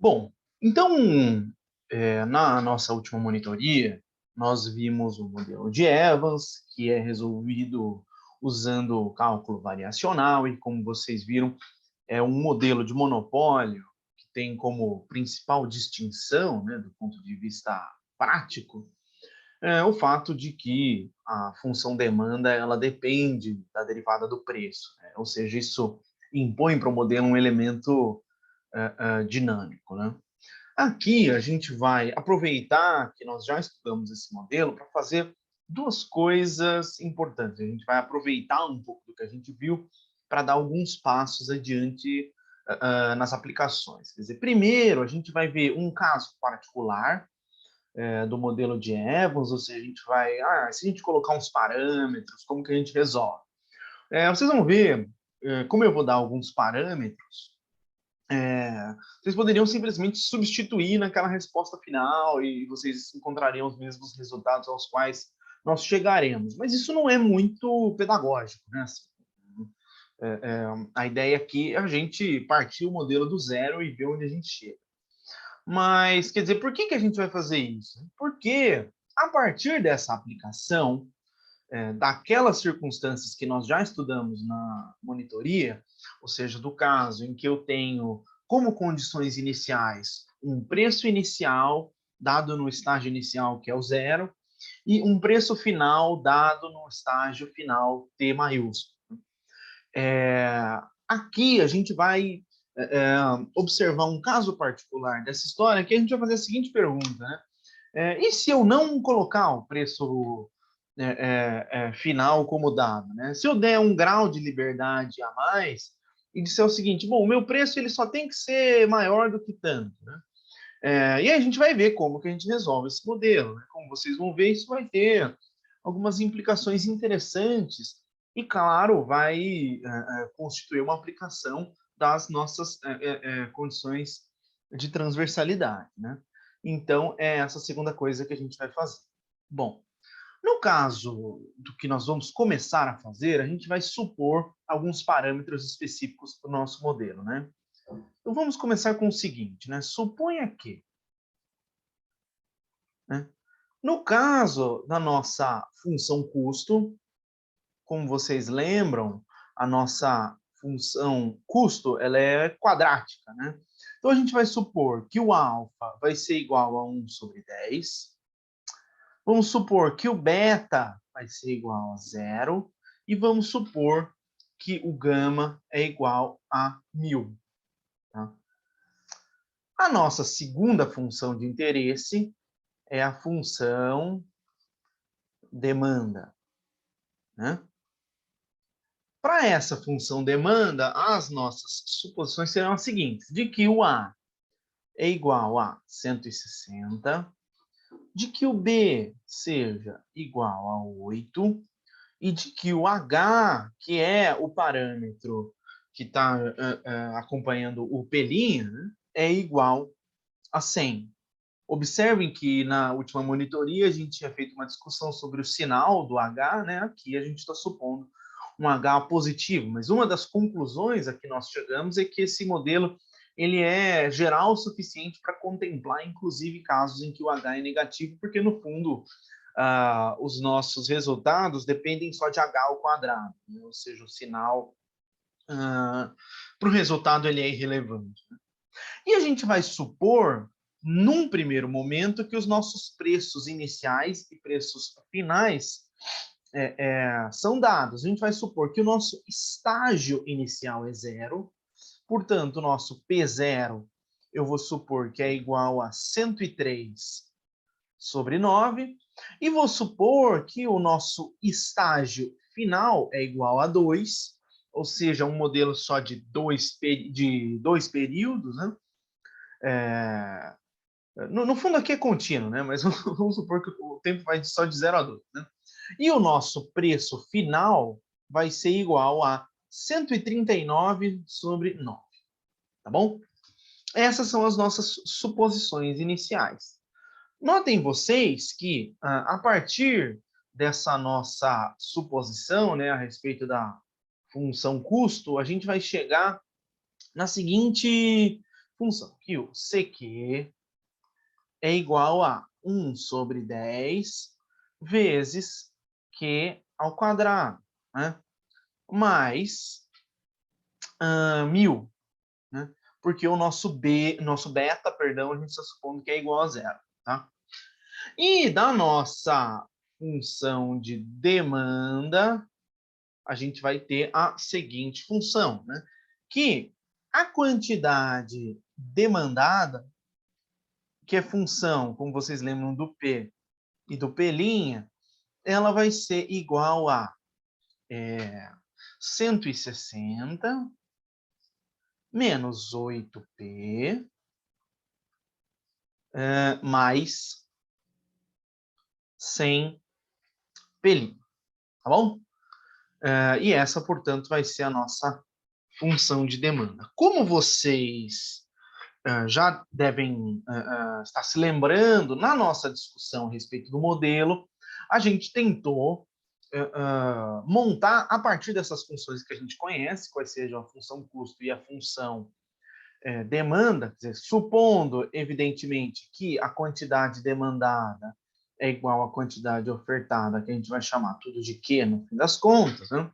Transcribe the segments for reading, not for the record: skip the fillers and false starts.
Bom, então, na nossa última monitoria, nós vimos o modelo de Evans, que é resolvido usando o cálculo variacional, e como vocês viram, é um modelo de monopólio que tem como principal distinção, né, do ponto de vista prático, o fato de que a função demanda ela depende da derivada do preço, né? Ou seja, isso impõe para o modelo um elemento dinâmico, né? Aqui a gente vai aproveitar que nós já estudamos esse modelo para fazer duas coisas importantes. A gente vai aproveitar um pouco do que a gente viu para dar alguns passos adiante nas aplicações. Quer dizer, primeiro a gente vai ver um caso particular do modelo de Evans, ou seja, a gente vai, se a gente colocar uns parâmetros, como que a gente resolve? Vocês vão ver, como eu vou dar alguns parâmetros, vocês poderiam simplesmente substituir naquela resposta final e vocês encontrariam os mesmos resultados aos quais nós chegaremos. Mas isso não é muito pedagógico, né? Assim, a ideia aqui é a gente partir o modelo do zero e ver onde a gente chega. Mas, quer dizer, por que a gente vai fazer isso? Porque, a partir dessa aplicação, daquelas circunstâncias que nós já estudamos na monitoria, ou seja, do caso em que eu tenho como condições iniciais um preço inicial dado no estágio inicial, que é o zero, e um preço final dado no estágio final T maiúsculo. Aqui a gente vai observar um caso particular dessa história, que a gente vai fazer a seguinte pergunta, né? E se eu não colocar o preço final como dado, né? Se eu der um grau de liberdade a mais e disser o seguinte, bom, o meu preço ele só tem que ser maior do que tanto, né? E aí a gente vai ver como que a gente resolve esse modelo, né? Como vocês vão ver, isso vai ter algumas implicações interessantes e, claro, vai constituir uma aplicação das nossas condições de transversalidade, né? Então, é essa segunda coisa que a gente vai fazer. Bom, no caso do que nós vamos começar a fazer, a gente vai supor alguns parâmetros específicos para o nosso modelo, né? Então, vamos começar com o seguinte, né? Suponha que, né, no caso da nossa função custo, como vocês lembram, a nossa função custo ela é quadrática, né? Então, a gente vai supor que o alfa vai ser igual a 1 sobre 10. Vamos supor que o beta vai ser igual a 0. E vamos supor que o gama é igual a 1000. Tá? A nossa segunda função de interesse é a função demanda, né? Para essa função demanda, as nossas suposições serão as seguintes, de que o A é igual a 160, de que o B seja igual a 8, e de que o H, que é o parâmetro que está acompanhando o pelinho, né, é igual a 100. Observem que na última monitoria a gente tinha feito uma discussão sobre o sinal do H, né? Aqui a gente está supondo um H positivo, mas uma das conclusões a que nós chegamos é que esse modelo ele é geral o suficiente para contemplar, inclusive, casos em que o H é negativo, porque, no fundo, os nossos resultados dependem só de H ao quadrado, né? Ou seja, o sinal para o resultado ele é irrelevante, né? E a gente vai supor, num primeiro momento, que os nossos preços iniciais e preços finais são dados. A gente vai supor que o nosso estágio inicial é 0, portanto, o nosso P0 eu vou supor que é igual a 103 sobre 9, e vou supor que o nosso estágio final é igual a 2, ou seja, um modelo só de dois períodos, né? No fundo aqui é contínuo, né? Mas vamos supor que o tempo vai só de 0 a 2, né? E o nosso preço final vai ser igual a 139 sobre 9, tá bom? Essas são as nossas suposições iniciais. Notem vocês que, a partir dessa nossa suposição, né, a respeito da função custo, a gente vai chegar na seguinte função que o CQ é igual a 1 sobre 10 vezes Q ao quadrado, né? Mais 1000, né? Porque o nosso beta, perdão, a gente está supondo que é igual a zero, tá? E da nossa função de demanda, a gente vai ter a seguinte função, né? Que a quantidade demandada, que é função, como vocês lembram do P e do P', ela vai ser igual a 160 menos 8P mais 100 P', tá bom? E essa, portanto, vai ser a nossa função de demanda. Como vocês já devem estar se lembrando, na nossa discussão a respeito do modelo, a gente tentou montar, a partir dessas funções que a gente conhece, quais sejam a função custo e a função demanda, quer dizer, supondo, evidentemente, que a quantidade demandada é igual à quantidade ofertada, que a gente vai chamar tudo de Q, no fim das contas, né?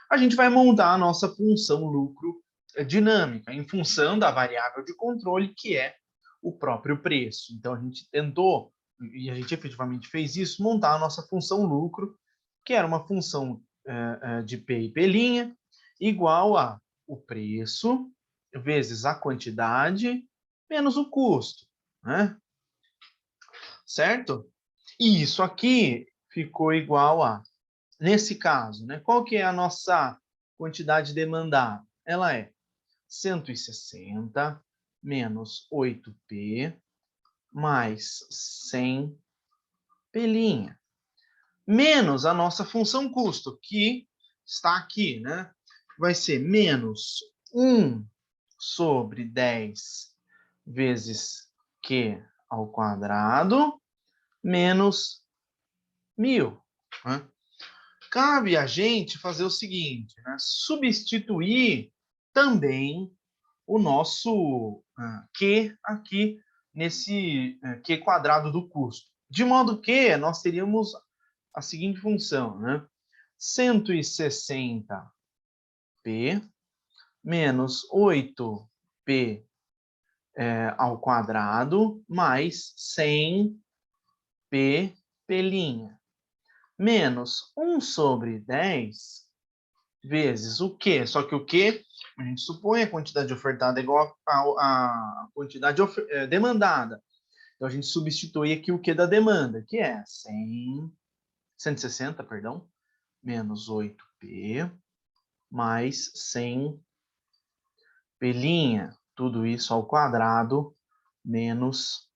A gente vai montar a nossa função lucro dinâmica, em função da variável de controle, que é o próprio preço. Então, a gente tentou, e a gente efetivamente fez isso, montar a nossa função lucro, que era uma função de P e P', igual a o preço vezes a quantidade menos o custo, né? Certo? E isso aqui ficou igual a, nesse caso, né? Qual que é a nossa quantidade demandada? Ela é 160 menos 8P mais 100 P', menos a nossa função custo, que está aqui, né? Vai ser menos 1 sobre 10 vezes Q ao quadrado menos 1000. Né? Cabe a gente fazer o seguinte, né? Substituir também o nosso Q aqui nesse Q quadrado do custo. De modo que nós teríamos a seguinte função, né? 160P menos 8P ao quadrado mais 100P P', menos 1 sobre 10 vezes o Q. Só que o Q, a gente supõe a quantidade ofertada é igual à quantidade demandada. Então, a gente substitui aqui o Q da demanda, que é 160, perdão, menos 8P mais 100 P'. Tudo isso ao quadrado menos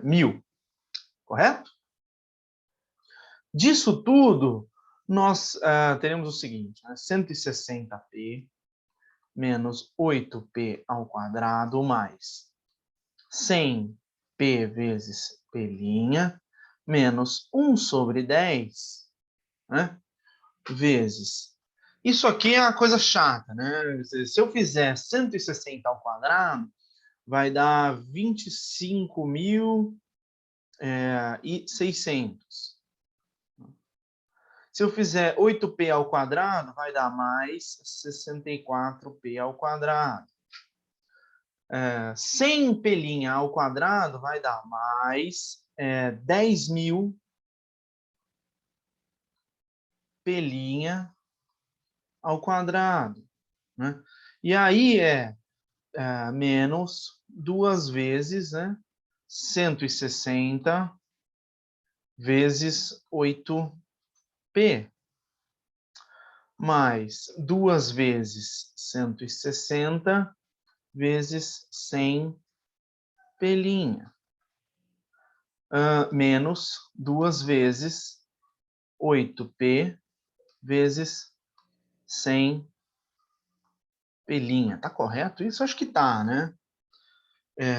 1000. Correto? Disso tudo, nós teremos o seguinte, né? 160P menos 8P ao quadrado mais 100P vezes P' menos 1 sobre 10, né? Vezes. Isso aqui é uma coisa chata, né? Se eu fizer 160 ao quadrado, vai dar 25.600. Se eu fizer 8P ao quadrado, vai dar mais 64P ao quadrado. 100 P' ao quadrado vai dar mais 10.000 P' ao quadrado. Né? E aí menos 2 vezes, né? 160 vezes 8P, mais 2 vezes 160 vezes 100 P', menos 2 vezes 8P vezes 100 P'. Tá correto isso? Acho que tá, né?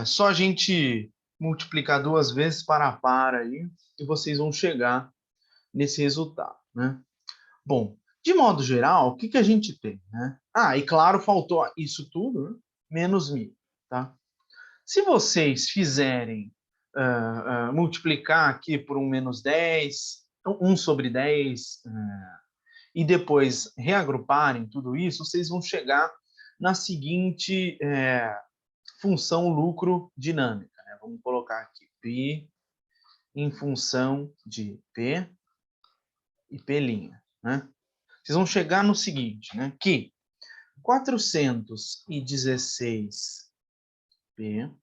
Só a gente multiplicar 2 vezes para a par aí e vocês vão chegar nesse resultado, né? Bom, de modo geral, o que a gente tem, né? E claro, faltou isso tudo, né? Menos 1000. tá? Se vocês fizerem multiplicar aqui por 1 menos 10, 1 sobre 10, e depois reagruparem tudo isso, vocês vão chegar na seguinte função lucro dinâmica, né? Vamos colocar aqui π em função de P e P', né? Vocês vão chegar no seguinte, né? Que 416P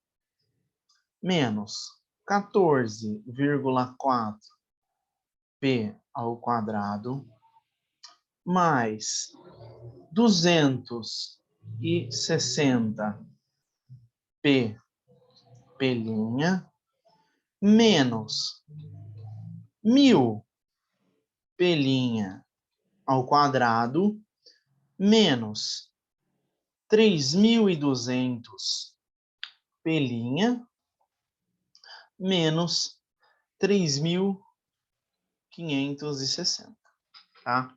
menos 14,4P ao quadrado mais 260P P' menos 1000P' ao quadrado menos 3.200P' menos 3.560, tá?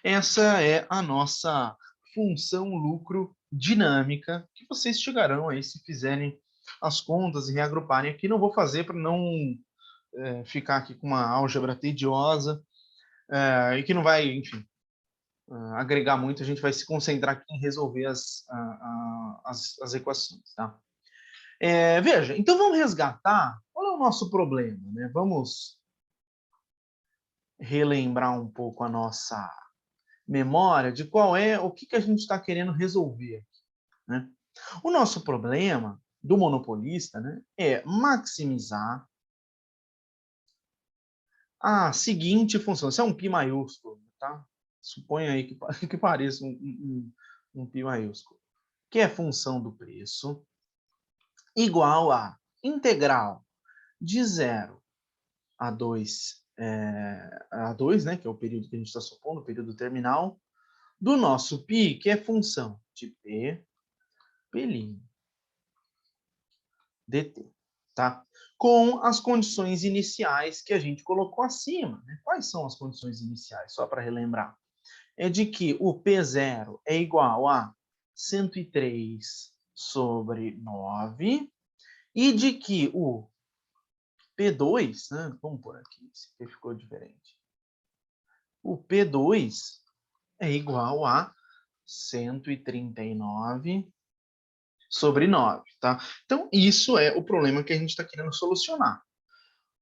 Essa é a nossa função lucro dinâmica, que vocês chegarão aí se fizerem as contas e reagruparem aqui. Não vou fazer para não ficar aqui com uma álgebra tediosa e que não vai, enfim, agregar muito. A gente vai se concentrar aqui em resolver as equações, tá? Veja, então vamos resgatar. Qual é o nosso problema, né? Vamos relembrar um pouco a nossa memória de qual é o que a gente está querendo resolver, né? O nosso problema do monopolista, né, é maximizar a seguinte função. Isso é um π maiúsculo, tá? Suponha aí que pareça um π maiúsculo, que é função do preço, igual a integral de 0 a 2, né, que é o período que a gente está supondo, o período terminal, do nosso π, que é função de P, P' dt, tá? Com as condições iniciais que a gente colocou acima, né? Quais são as condições iniciais? Só para relembrar. É de que o P0 é igual a 103 sobre 9 e de que o P2, né? Vamos por aqui, esse aqui ficou diferente. O P2 é igual a 139 sobre 9, tá? Então, isso é o problema que a gente está querendo solucionar.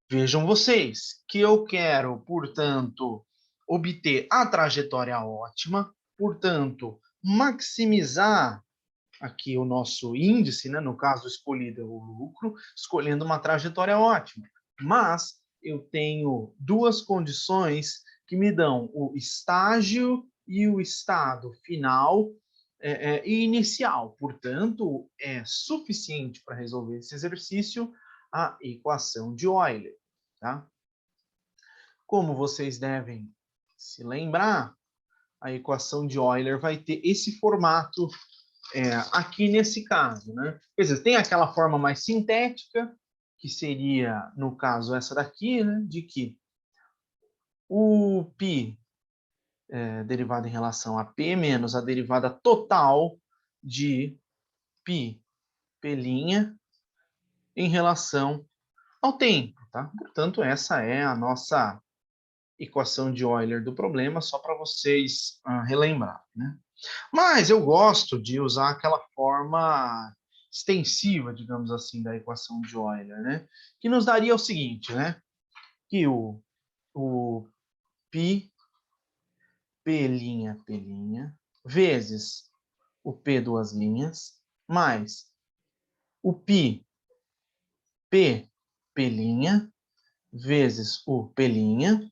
Vejam vocês que eu quero, portanto, obter a trajetória ótima, portanto, maximizar aqui o nosso índice, né? No caso escolhido é o lucro, escolhendo uma trajetória ótima. Mas eu tenho duas condições que me dão o estágio e o estado final e inicial. Portanto, é suficiente para resolver esse exercício a equação de Euler, tá? Como vocês devem se lembrar, a equação de Euler vai ter esse formato aqui nesse caso, né? Quer dizer, tem aquela forma mais sintética, que seria, no caso, essa daqui, né? De que o π derivado em relação a P menos a derivada total de π, P' em relação ao tempo, tá? Portanto, essa é a nossa equação de Euler do problema, só para vocês relembrar, né? Mas eu gosto de usar aquela forma extensiva, digamos assim, da equação de Euler, né? Que nos daria o seguinte, né? Que o π, P', vezes o P duas linhas, mais o π, P', vezes o P',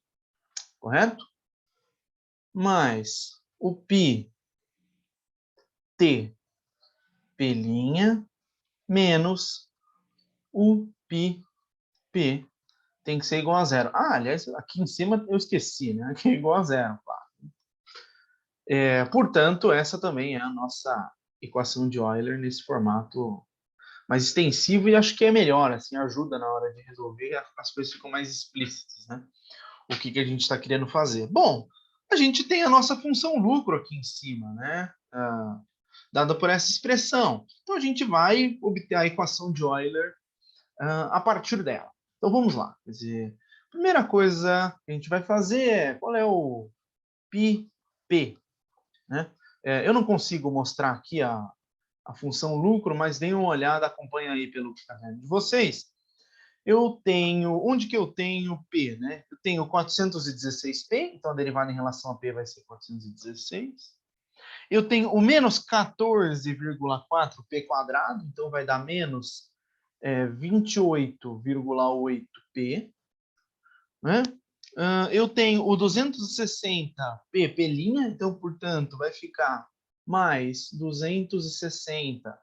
correto? Mais o π, T, P', menos o π, P tem que ser igual a zero. Aliás, aqui em cima eu esqueci, né? Aqui é igual a zero, claro. Portanto, essa também é a nossa equação de Euler nesse formato mais extensivo e acho que é melhor, assim, ajuda na hora de resolver, as coisas ficam mais explícitas, né? O que a gente está querendo fazer. Bom, a gente tem a nossa função lucro aqui em cima, né? dada por essa expressão. Então, a gente vai obter a equação de Euler a partir dela. Então, vamos lá. Quer dizer, a primeira coisa que a gente vai fazer é, qual é o πp? Né? Eu não consigo mostrar aqui a função lucro, mas deem uma olhada, acompanha aí pelo caderno de vocês. Eu tenho, onde que eu tenho P, né? Eu tenho 416P, então a derivada em relação a P vai ser 416. Eu tenho o menos 14,4P quadrado, então vai dar menos 28,8P. Né? Eu tenho o 260P, P', então, portanto, vai ficar mais 260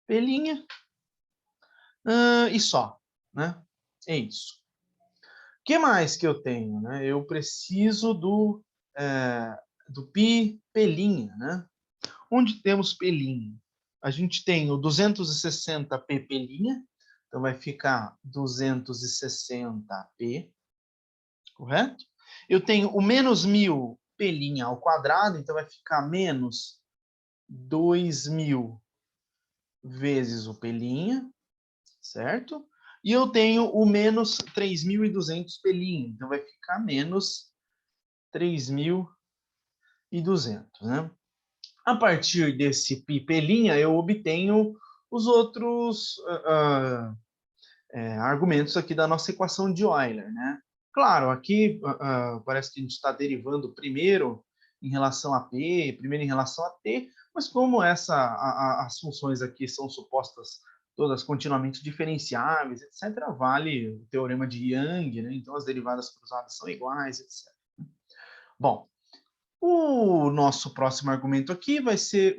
P', e só, né? É isso. O que mais que eu tenho? Né? Eu preciso do P', né? Onde temos P'? A gente tem o 260P P', então vai ficar 260P, correto? Eu tenho o menos 1000 P' ao quadrado, então vai ficar menos 2000 vezes o P', certo? E eu tenho o menos 3.200 P', então vai ficar menos 3.200, né? A partir desse P', eu obtenho os outros argumentos aqui da nossa equação de Euler, né? Claro, aqui parece que a gente está derivando primeiro em relação a P, primeiro em relação a T, mas como as funções aqui são supostas todas continuamente diferenciáveis, etc., vale o teorema de Young, né? Então as derivadas cruzadas são iguais, etc. Bom, o nosso próximo argumento aqui vai ser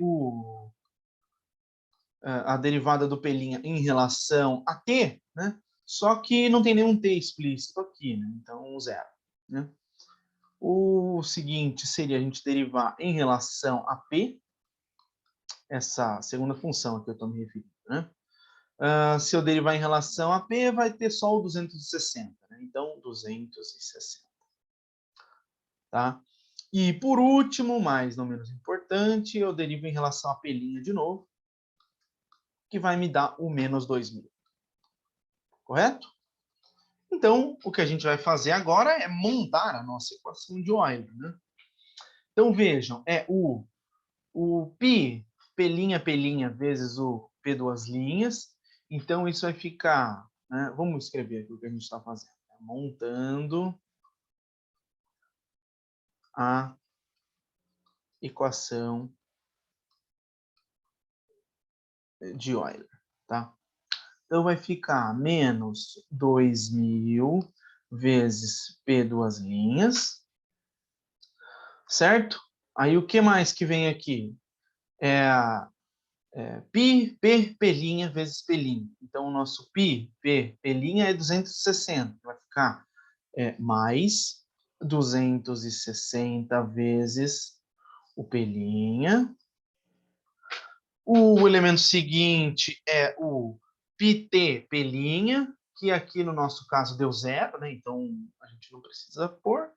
a derivada do P' em relação a T, né? Só que não tem nenhum T explícito aqui, né? Então, zero. Né? O seguinte seria a gente derivar em relação a P, essa segunda função a que eu estou me referindo. Né? Se eu derivar em relação a P, vai ter só o 260. Né? Então, 260. Tá? E, por último, mas não menos importante, eu derivo em relação a P' de novo, que vai me dar o menos 2000. Correto? Então, o que a gente vai fazer agora é montar a nossa equação de Euler. Né? Então, vejam, é o π, P', vezes o P duas linhas. Então, isso vai ficar... Né? Vamos escrever aqui o que a gente está fazendo. Montando a equação de Euler. Tá? Então, vai ficar menos 2000 vezes P duas linhas, certo? Aí, o que mais que vem aqui? P vezes P'. Então, o nosso P P' é 260. Vai ficar mais 260 vezes o P'. O elemento seguinte é o PT P', que aqui no nosso caso deu zero, né? Então a gente não precisa pôr.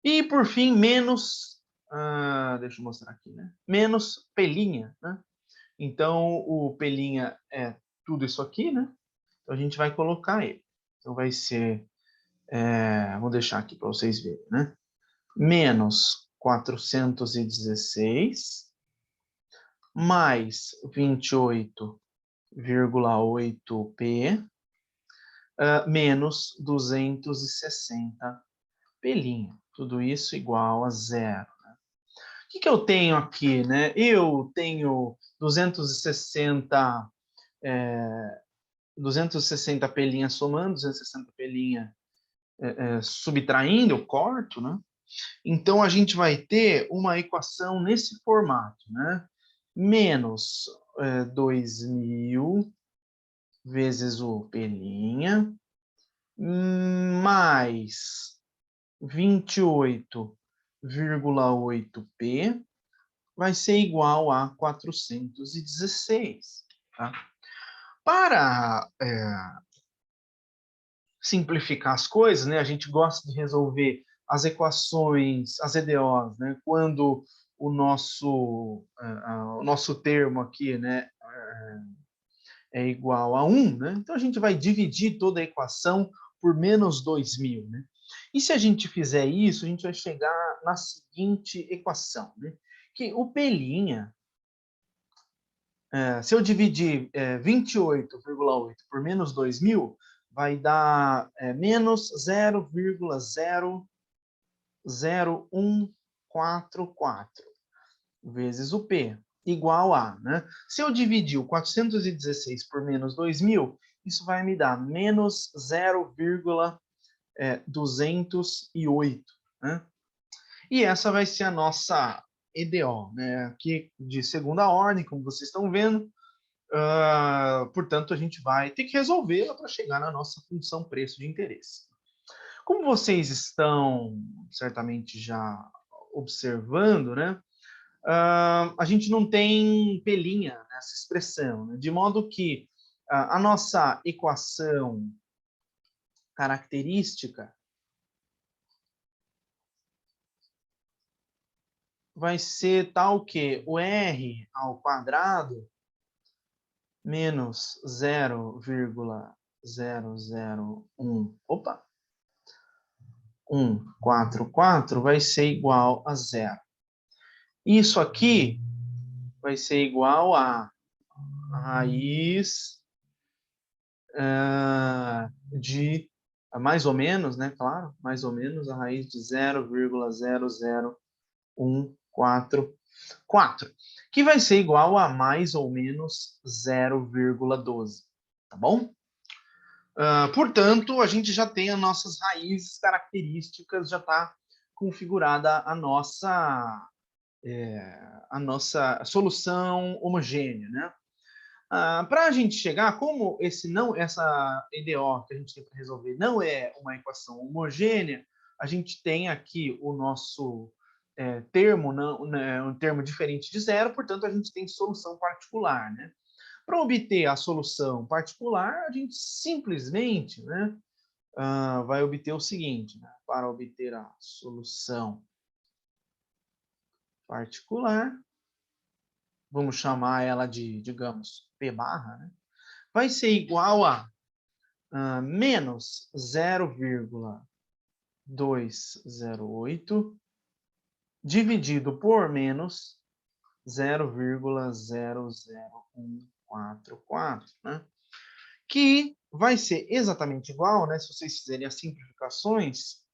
E por fim, menos, deixa eu mostrar aqui, né? Menos P', né? Então o P' é tudo isso aqui, né? Então a gente vai colocar ele. Então vai ser, vou deixar aqui para vocês verem, né? Menos 416 mais 28,8P menos 260 P'. Tudo isso igual a zero. Né? O que eu tenho aqui? Né? Eu tenho 260 P' somando, 260 P' subtraindo, eu corto, né? Então, a gente vai ter uma equação nesse formato, né? Menos 2000 vezes o P', mais 28,8P, vai ser igual a 416. Tá? Para simplificar as coisas, né, a gente gosta de resolver as equações, as EDOs, né, quando o nosso termo aqui, né, é igual a 1, né? Então a gente vai dividir toda a equação por menos 2.000, né? E se a gente fizer isso, a gente vai chegar na seguinte equação, né? Que o P', se eu dividir 28,8 por menos 2.000, vai dar menos 0,00144 vezes o P, igual a, né? Se eu dividir o 416 por menos 2.000, isso vai me dar menos 0,208, né? E essa vai ser a nossa EDO, né? Aqui de segunda ordem, como vocês estão vendo. Portanto, a gente vai ter que resolvê-la para chegar na nossa função preço de interesse. Como vocês estão certamente já observando, né? A gente não tem pelinha nessa expressão, né? De modo que a nossa equação característica vai ser tal que o r ao quadrado menos 144 vai ser igual a zero. Isso aqui vai ser igual a raiz de, mais ou menos, né? Claro, mais ou menos a raiz de 0,00144, que vai ser igual a mais ou menos 0,12, tá bom? Portanto, a gente já tem as nossas raízes características, já está configurada a nossa solução homogênea, né? Para a gente chegar, como essa EDO que a gente tem para resolver não é uma equação homogênea, a gente tem aqui o nosso termo, um termo diferente de zero, portanto, a gente tem solução particular, né? Para obter a solução particular, a gente simplesmente, né, vai obter o seguinte, né? Para obter a solução particular, vamos chamar ela de, digamos, P barra, né? Vai ser igual a menos 0,208 dividido por menos 0,00144, né? Que vai ser exatamente igual, né? Se vocês fizerem as simplificações,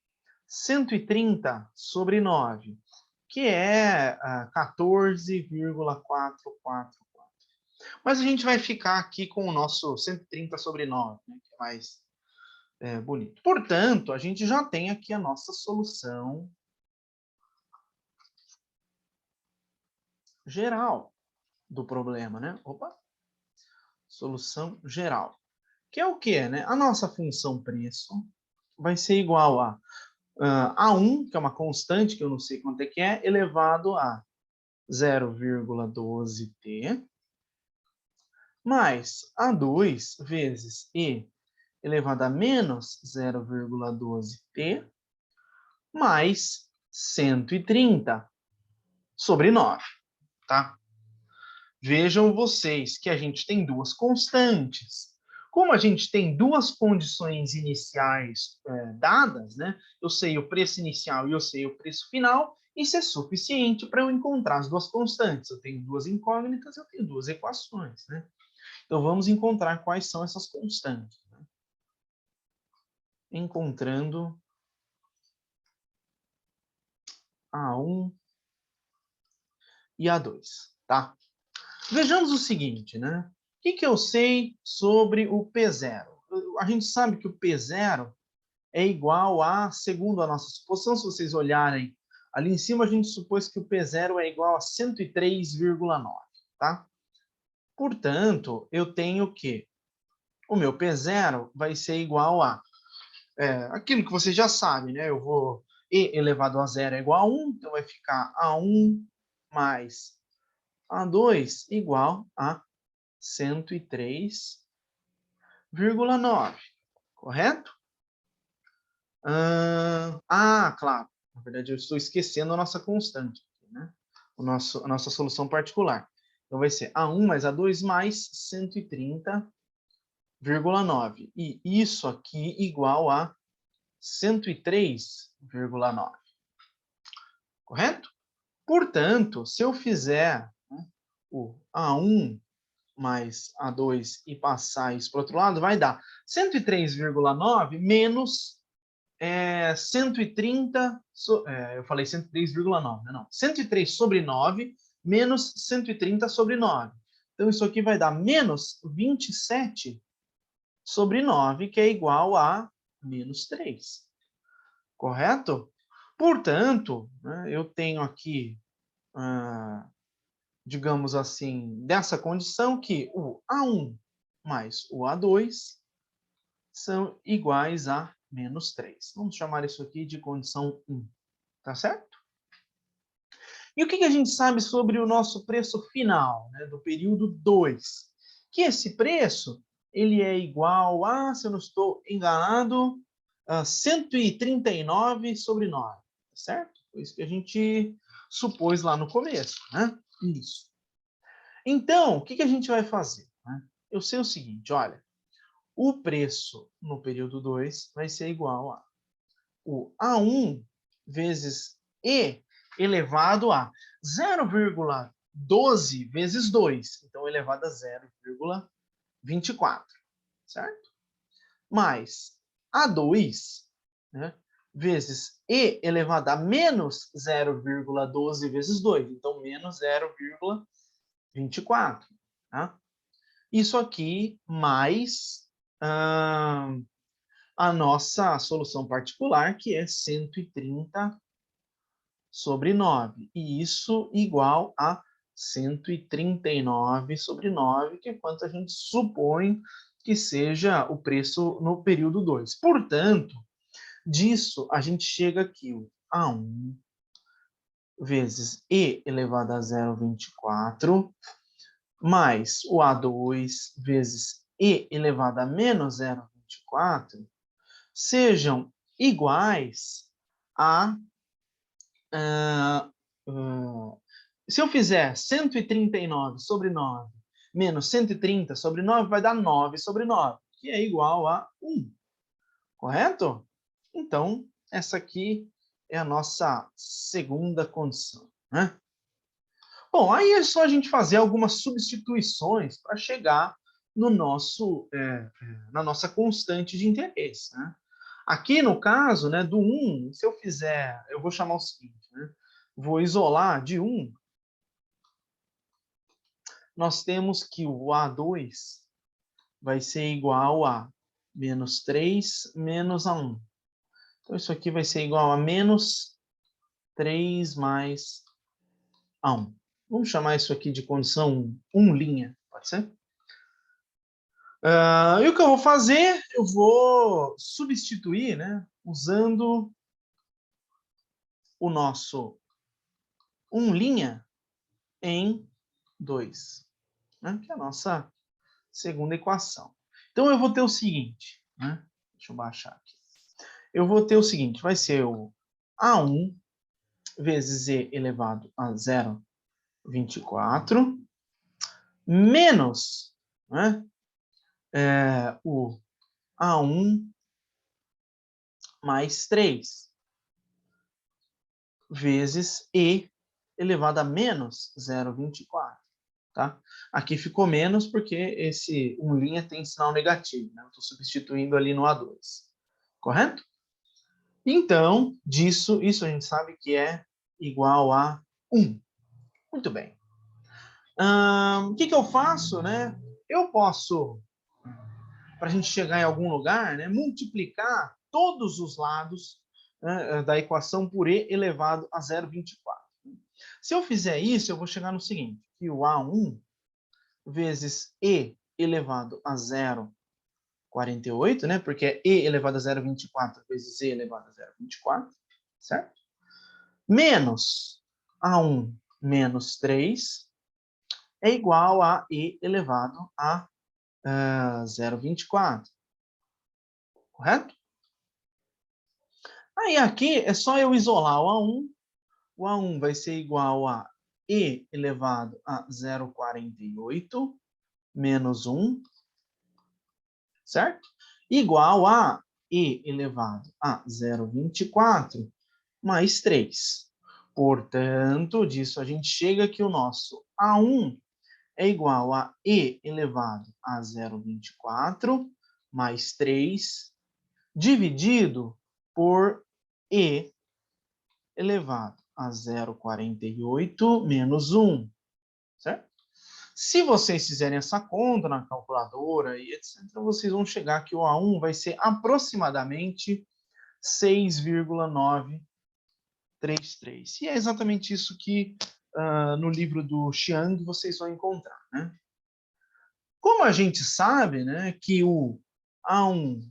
130 sobre 9, que é 14,444. Mas a gente vai ficar aqui com o nosso 130 sobre 9, né, que é mais bonito. Portanto, a gente já tem aqui a nossa solução geral do problema, né? Opa! Solução geral. Que é o quê, né? A nossa função preço vai ser igual a A1, que é uma constante, que eu não sei quanto é que é, elevado a 0,12t, mais A2 vezes E elevado a menos 0,12t, mais 130 sobre 9, tá? Vejam vocês que a gente tem duas constantes. Como a gente tem duas condições iniciais dadas, né? Eu sei o preço inicial e eu sei o preço final, isso é suficiente para eu encontrar as duas constantes. Eu tenho duas incógnitas, eu tenho duas equações, né? Então, vamos encontrar quais são essas constantes, né? Encontrando A1 e A2, tá? Vejamos o seguinte, né? O que eu sei sobre o P0? A gente sabe que o P0 é igual a, segundo a nossa suposição, se vocês olharem ali em cima, a gente supôs que o P0 é igual a 103,9, tá? Portanto, eu tenho que o meu P0 vai ser igual a aquilo que vocês já sabem, né? Eu vou E elevado a zero é igual a 1, então vai ficar A1 mais A2 igual a 103,9, correto? Claro. Na verdade, eu estou esquecendo a nossa constante, né? a nossa solução particular. Então, vai ser A1 mais A2 mais 130,9. E isso aqui igual a 103,9. Correto? Portanto, se eu fizer, né, o A1 mais A2 e passar isso para o outro lado, vai dar 103,9 menos 130, eu falei 103,9, não, 103 sobre 9 menos 130 sobre 9. Então, isso aqui vai dar menos 27 sobre 9, que é igual a menos 3. Correto? Portanto, né, eu tenho aqui, digamos assim, dessa condição que o A1 mais o A2 são iguais a menos 3. Vamos chamar isso aqui de condição 1. Tá certo? E o que a gente sabe sobre o nosso preço final, né, do período 2? Que esse preço ele é igual a, se eu não estou enganado, a 139 sobre 9. Tá certo? Foi isso que a gente supôs lá no começo. Né? Isso. Então, o que a gente vai fazer? Né? Eu sei o seguinte, olha, o preço no período 2 vai ser igual a o A1 vezes E elevado a 0,12 vezes 2. Então, elevado a 0,24, certo? Mais A2, né, vezes E elevado a menos 0,12 vezes 2. Então, menos 0,24. Tá? Isso aqui mais a nossa solução particular, que é 130 sobre 9. E isso igual a 139 sobre 9, que é quanto a gente supõe que seja o preço no período 2. Portanto, disso a gente chega aqui, o A1 vezes E elevado a 0,24, mais o A2 vezes E elevado a menos 0,24, sejam iguais a... se eu fizer 139 sobre 9 menos 130 sobre 9, vai dar 9 sobre 9, que é igual a 1. Correto? Então, essa aqui é a nossa segunda condição. Né? Bom, aí é só a gente fazer algumas substituições para chegar no nosso, na nossa constante de interesse. Né? Aqui, no caso, né, do 1, se eu fizer, eu vou chamar o seguinte, né? Vou isolar de 1, nós temos que o A2 vai ser igual a menos 3 menos A1. Então, isso aqui vai ser igual a menos 3 mais A1. Vamos chamar isso aqui de condição 1', pode ser? E o que eu vou fazer? Eu vou substituir, né, usando o nosso 1' em 2, né, que é a nossa segunda equação. Então, eu vou ter o seguinte, né, deixa eu baixar aqui. Eu vou ter o seguinte, vai ser o A1 vezes E elevado a 0,24 menos, né, o A1 mais 3 vezes E elevado a menos 0,24. Tá? Aqui ficou menos porque esse 1' tem sinal negativo. Né? Estou substituindo ali no A2. Correto? Então, isso a gente sabe que é igual a 1. Muito bem. O que eu faço? Né? Eu posso, para a gente chegar em algum lugar, né, multiplicar todos os lados, né, da equação por E elevado a 0,24. Se eu fizer isso, eu vou chegar no seguinte, que o A1 vezes E elevado a 0,48, né, porque é E elevado a 0,24 vezes E elevado a 0,24, certo? Menos A1 menos 3 é igual a E elevado a 0,24. Correto? Aí aqui é só eu isolar o A1. O A1 vai ser igual a e elevado a 0,48 menos 1, certo? Igual a e elevado a 0,24 mais 3. Portanto, disso a gente chega que o nosso A1 é igual a e elevado a 0,24 mais 3 dividido por e elevado a 0,48 menos 1, certo? Se vocês fizerem essa conta na calculadora e etc., vocês vão chegar que o A1 vai ser aproximadamente 6,933. E é exatamente isso que no livro do Xiang vocês vão encontrar, né? Como a gente sabe, né, que o A1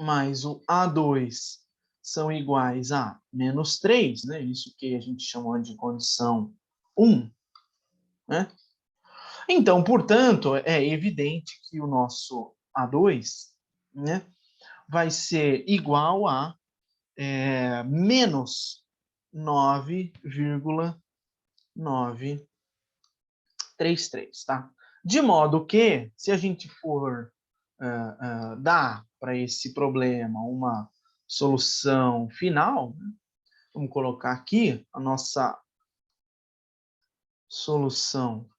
mais o A2 são iguais a menos 3, né? Isso que a gente chama de condição 1, né? Então, portanto, é evidente que o nosso A2, né, vai ser igual a menos 9,933, tá? De modo que, se a gente for dar para esse problema uma solução final, né? Vamos colocar aqui a nossa solução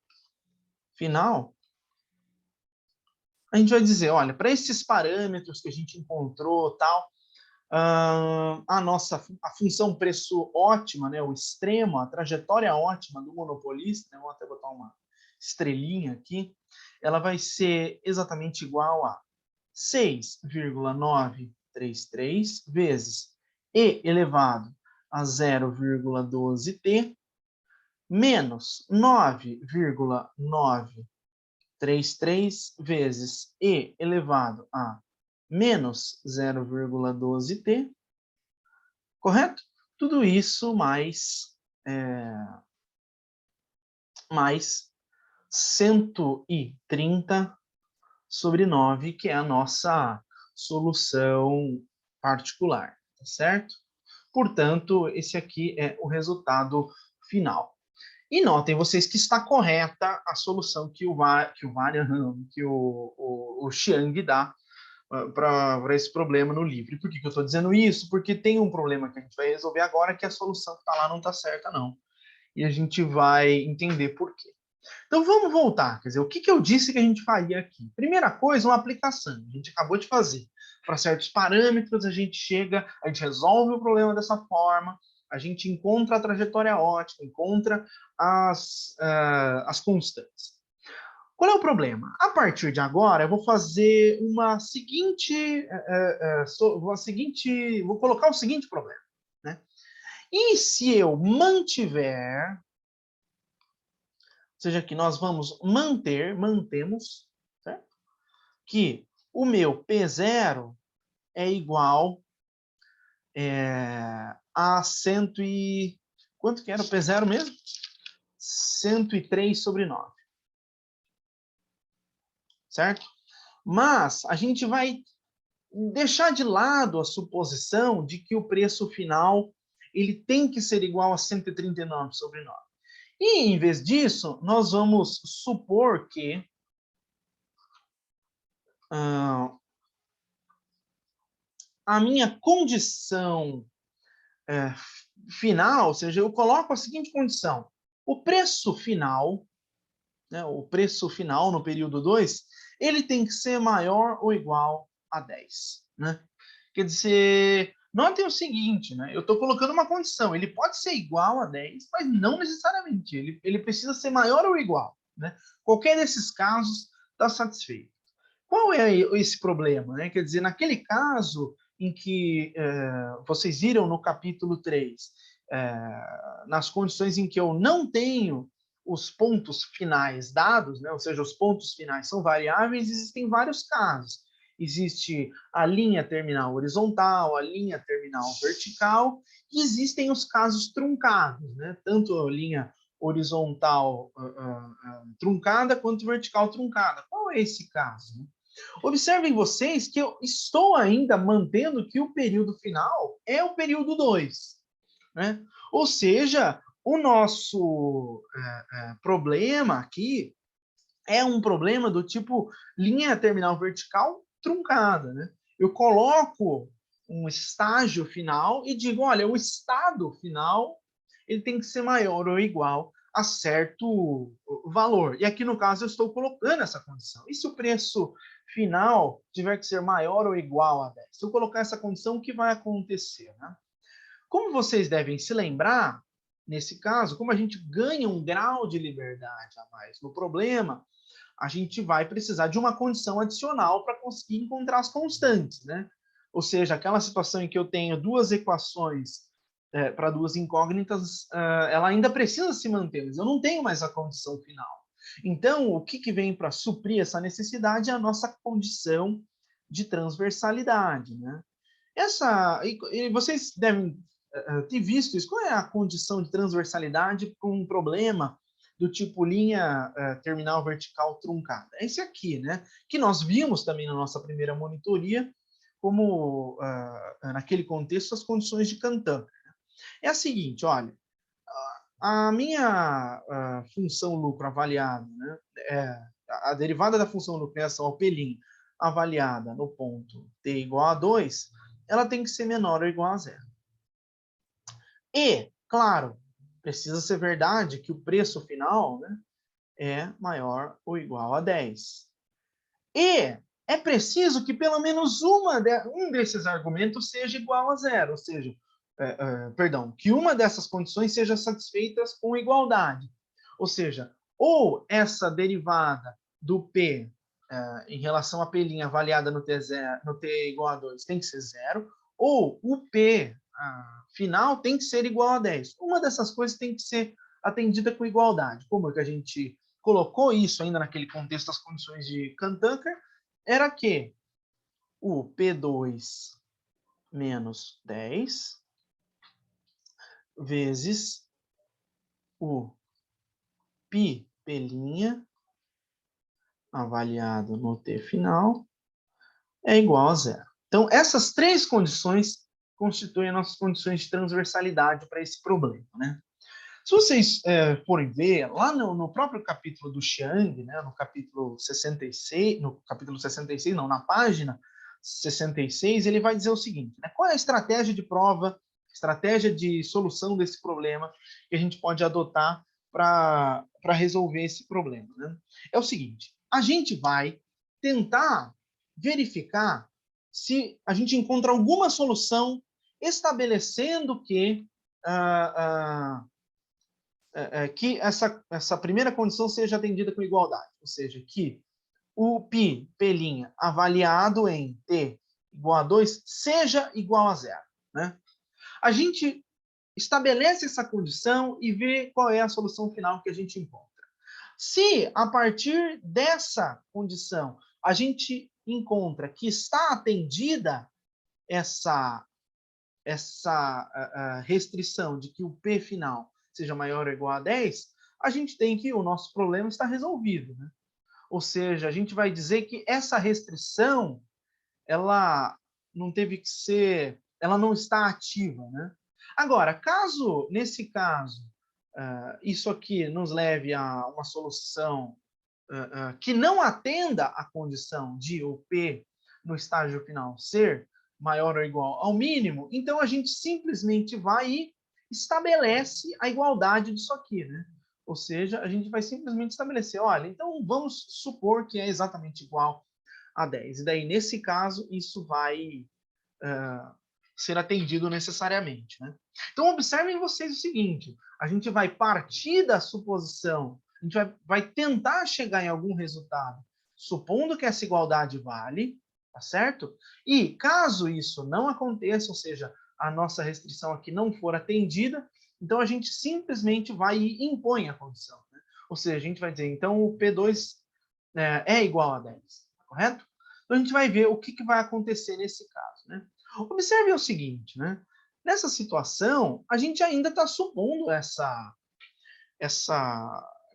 final. A gente vai dizer, olha, para esses parâmetros que a gente encontrou, tal, a função preço ótima, né, o extremo, a trajetória ótima do monopolista, né, vou até botar uma estrelinha aqui, ela vai ser exatamente igual a 6,933 vezes e elevado a 0,12t menos 9,933 vezes e elevado a menos 0,12t, correto? Tudo isso mais 130 sobre 9, que é a nossa solução particular, tá certo? Portanto, esse aqui é o resultado final. E notem vocês que está correta a solução que o Xiang dá para esse problema no livro. E por que eu estou dizendo isso? Porque tem um problema que a gente vai resolver agora, que a solução que está lá não está certa, não. E a gente vai entender por quê. Então, vamos voltar. Quer dizer, o que eu disse que a gente faria aqui? Primeira coisa, uma aplicação. A gente acabou de fazer. Para certos parâmetros, a gente resolve o problema dessa forma, a gente encontra a trajetória ótima, encontra as constantes. Qual é o problema? A partir de agora, eu vou fazer vou colocar o seguinte problema, né? E se eu mantiver, ou seja, que nós vamos mantemos, certo? Que o meu P0 é igual a 100 e... Quanto que era o P0 mesmo? 103 sobre 9. Certo? Mas a gente vai deixar de lado a suposição de que o preço final ele tem que ser igual a 139 sobre 9. E, em vez disso, nós vamos supor que a minha condição final, ou seja, eu coloco a seguinte condição. O preço final, né, o preço final no período 2, ele tem que ser maior ou igual a 10. Né? Quer dizer, notem o seguinte, né? Eu estou colocando uma condição, ele pode ser igual a 10, mas não necessariamente, ele precisa ser maior ou igual. Né? Qualquer desses casos está satisfeito. Qual é esse problema? Né? Quer dizer, naquele caso em que vocês viram no capítulo 3, nas condições em que eu não tenho os pontos finais dados, né? Ou seja, os pontos finais são variáveis, existem vários casos. Existe a linha terminal horizontal, a linha terminal vertical, e existem os casos truncados, né? Tanto a linha horizontal truncada quanto vertical truncada. Qual é esse caso? Né? Observem vocês que eu estou ainda mantendo que o período final é o período 2. Né? Ou seja, o nosso problema aqui é um problema do tipo linha terminal vertical truncada, né? Eu coloco um estágio final e digo, olha, o estado final ele tem que ser maior ou igual a certo valor. E aqui, no caso, eu estou colocando essa condição. E se o preço final tiver que ser maior ou igual a 10? Se eu colocar essa condição, o que vai acontecer, né? Como vocês devem se lembrar, nesse caso, como a gente ganha um grau de liberdade a mais no problema, a gente vai precisar de uma condição adicional para conseguir encontrar as constantes, né? Ou seja, aquela situação em que eu tenho duas equações para duas incógnitas, ela ainda precisa se manter, mas eu não tenho mais a condição final. Então, o que vem para suprir essa necessidade é a nossa condição de transversalidade, né? E vocês devem ter visto isso. Qual é a condição de transversalidade para um problema do tipo linha terminal vertical truncada? É esse aqui, né? Que nós vimos também na nossa primeira monitoria, como naquele contexto, as condições de Cantan. É a seguinte, olha, a minha função lucro avaliada, né, a derivada da função lucro em relação ao P' avaliada no ponto t igual a 2, ela tem que ser menor ou igual a zero. E, claro, precisa ser verdade que o preço final, né, é maior ou igual a 10. E é preciso que pelo menos um desses argumentos seja igual a zero, ou seja, perdão, que uma dessas condições seja satisfeita com igualdade. Ou seja, ou essa derivada do P em relação a P' avaliada no T igual a 2 tem que ser zero, ou o P final tem que ser igual a 10. Uma dessas coisas tem que ser atendida com igualdade. Como é que a gente colocou isso ainda naquele contexto das condições de Cantanker? Era que o P2 menos 10 vezes o π' avaliado no T final é igual a zero. Então, essas três condições constituem nossas condições de transversalidade para esse problema, né? Se vocês forem ver, lá no próprio capítulo do Chiang, né, no capítulo 66, não, na página 66, ele vai dizer o seguinte, né, qual é a estratégia de prova, estratégia de solução desse problema que a gente pode adotar para resolver esse problema, né? É o seguinte, a gente vai tentar verificar se a gente encontra alguma solução estabelecendo que que essa primeira condição seja atendida com igualdade, ou seja, que o π' avaliado em t igual a 2 seja igual a zero, né? A gente estabelece essa condição e vê qual é a solução final que a gente encontra. Se, a partir dessa condição, a gente encontra que está atendida essa restrição de que o P final seja maior ou igual a 10, a gente tem que o nosso problema está resolvido, né? Ou seja, a gente vai dizer que essa restrição, ela não teve que ser, ela não está ativa, né? Agora, caso, nesse caso, isso aqui nos leve a uma solução que não atenda à condição de o P no estágio final ser maior ou igual ao mínimo, então a gente simplesmente vai e estabelece a igualdade disso aqui, né? Ou seja, a gente vai simplesmente estabelecer, olha, então vamos supor que é exatamente igual a 10. E daí, nesse caso, isso vai ser atendido necessariamente, né? Então, observem vocês o seguinte, a gente vai partir da suposição, a gente vai tentar chegar em algum resultado, supondo que essa igualdade vale, tá certo? E caso isso não aconteça, ou seja, a nossa restrição aqui não for atendida, então a gente simplesmente vai e impõe a condição, né? Ou seja, a gente vai dizer, então o P2 é igual a 10, correto? Então a gente vai ver o que vai acontecer nesse caso, né? Observe o seguinte, né? Nessa situação, a gente ainda está supondo essa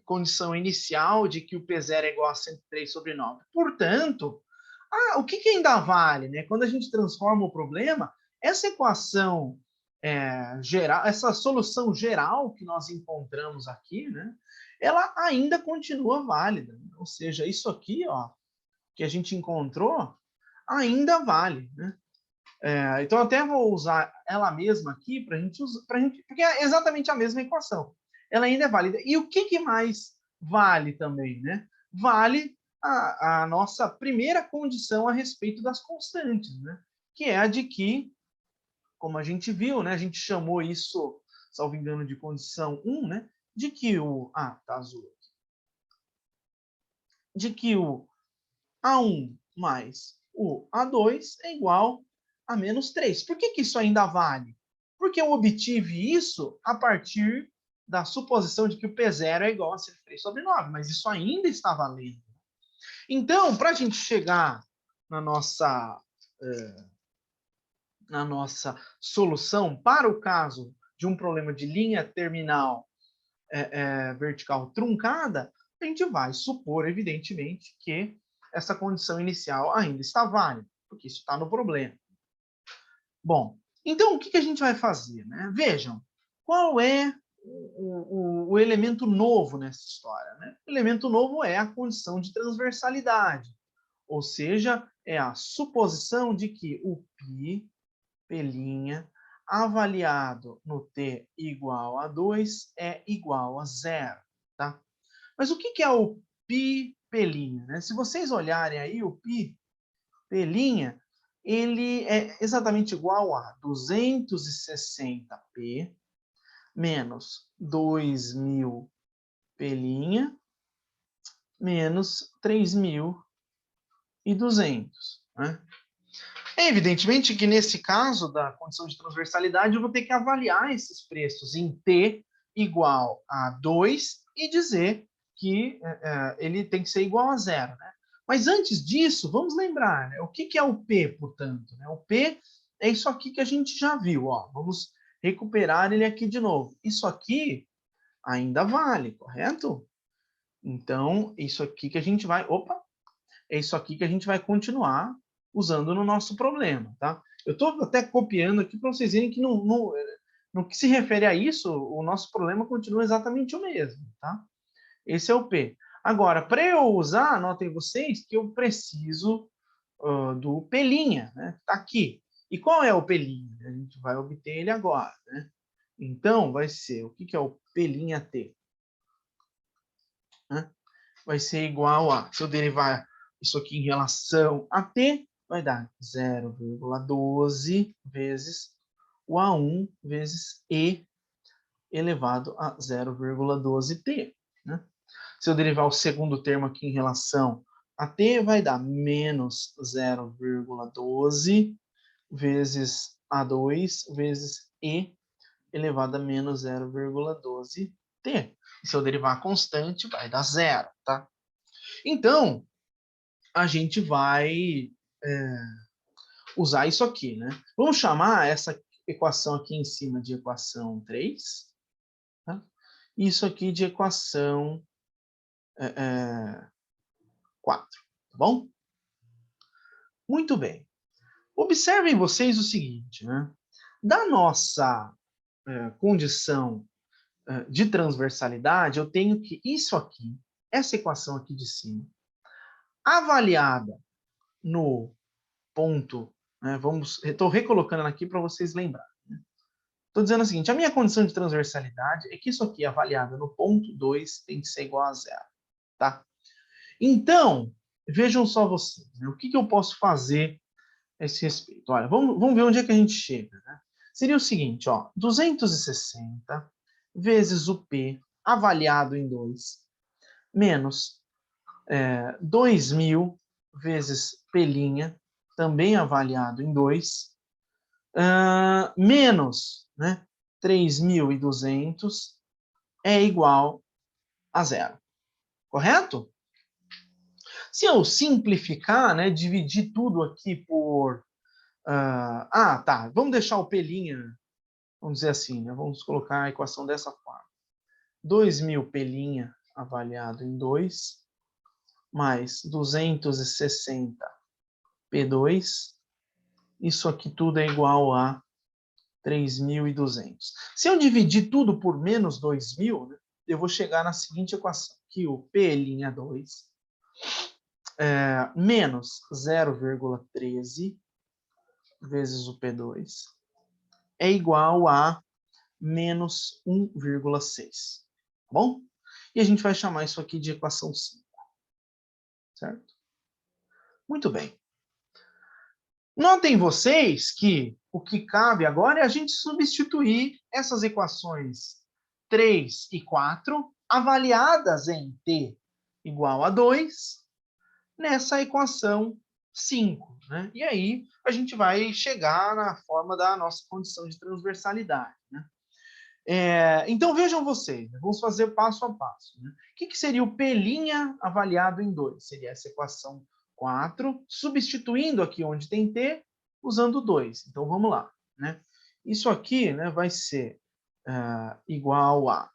condição inicial de que o P0 é igual a 103 sobre 9. Portanto, o que ainda vale, né? Quando a gente transforma o problema, essa equação geral, essa solução geral que nós encontramos aqui, né, ela ainda continua válida. Né? Ou seja, isso aqui, ó, que a gente encontrou, ainda vale. Né? Então, eu até vou usar ela mesma aqui para a gente usar, porque é exatamente a mesma equação. Ela ainda é válida. E o que mais vale também? Né? Vale a nossa primeira condição a respeito das constantes, né? Que é a de que, como a gente viu, né, a gente chamou isso, salvo engano, de condição 1, né, de que o... Ah, tá azul aqui. De que o A1 mais o A2 é igual a menos 3. Por que isso ainda vale? Porque eu obtive isso a partir da suposição de que o P0 é igual a 3 sobre 9, mas isso ainda está valendo. Então, para a gente chegar na nossa solução para o caso de um problema de linha terminal vertical truncada, a gente vai supor, evidentemente, que essa condição inicial ainda está válida, porque isso está no problema. Bom, então o que a gente vai fazer? Né? Vejam, qual é o elemento novo nessa história? Né? O elemento novo é a condição de transversalidade, ou seja, é a suposição de que o π, P', avaliado no t igual a 2 é igual a 0. Tá? Mas o que é o π'? Né? Se vocês olharem aí, o π', ele é exatamente igual a 260p menos 2000 P' menos 3200. Né? É evidentemente que nesse caso da condição de transversalidade eu vou ter que avaliar esses preços em t igual a 2 e dizer que ele tem que ser igual a 0. Né? Mas antes disso, vamos lembrar, né? O que é o P, portanto? Né? O P é isso aqui que a gente já viu. Ó. Vamos recuperar ele aqui de novo. Isso aqui ainda vale, correto? Então, isso aqui que a gente vai... Opa! É isso aqui que a gente vai continuar usando no nosso problema. Tá? Eu estou até copiando aqui para vocês verem que no que se refere a isso, o nosso problema continua exatamente o mesmo. Tá? Esse é o P. Agora, para eu usar, notem vocês que eu preciso do P', né? Está aqui. E qual é o P'? A gente vai obter ele agora. Né? Então, vai ser, o que é o P'(T)? Né? Vai ser igual a, se eu derivar isso aqui em relação a T, vai dar 0,12 vezes o A1 vezes E elevado a 0,12T. Né? Se eu derivar o segundo termo aqui em relação a T, vai dar menos 0,12 vezes A2 vezes E elevado a menos 0,12T. E se eu derivar a constante, vai dar zero. Tá? Então, a gente vai usar isso aqui. Né? Vamos chamar essa equação aqui em cima de equação 3. Tá? E isso aqui de equação 4, tá bom? Muito bem. Observem vocês o seguinte, né? Da nossa condição de transversalidade, eu tenho que isso aqui, essa equação aqui de cima, avaliada no ponto, né? Estou recolocando aqui para vocês lembrarem. Estou dizendo o seguinte, a minha condição de transversalidade é que isso aqui avaliado no ponto 2 tem que ser igual a 0. Tá? Então, vejam só vocês, né? O que eu posso fazer a esse respeito? Olha, vamos ver onde é que a gente chega. Né? Seria o seguinte, ó, 260 vezes o P avaliado em 2, menos 2.000 vezes P', também avaliado em 2, menos, né, 3.200 é igual a 0. Correto? Se eu simplificar, né, dividir tudo aqui por... tá, vamos deixar o P', vamos dizer assim, né, vamos colocar a equação dessa forma. 2.000 P' avaliado em 2, mais 260 P2, isso aqui tudo é igual a 3.200. Se eu dividir tudo por menos 2.000, né, eu vou chegar na seguinte equação, que o P'2 menos 0,13 vezes o P2 é igual a menos 1,6. Tá bom? E a gente vai chamar isso aqui de equação 5. Certo? Muito bem. Notem vocês que o que cabe agora é a gente substituir essas equações 3 e 4, avaliadas em t igual a 2, nessa equação 5. Né? E aí a gente vai chegar na forma da nossa condição de transversalidade. Né? Então vejam vocês, vamos fazer passo a passo. Né? O que seria o P' avaliado em 2? Seria essa equação 4, substituindo aqui onde tem t, usando 2. Então vamos lá. Né? Isso aqui, né, vai ser igual a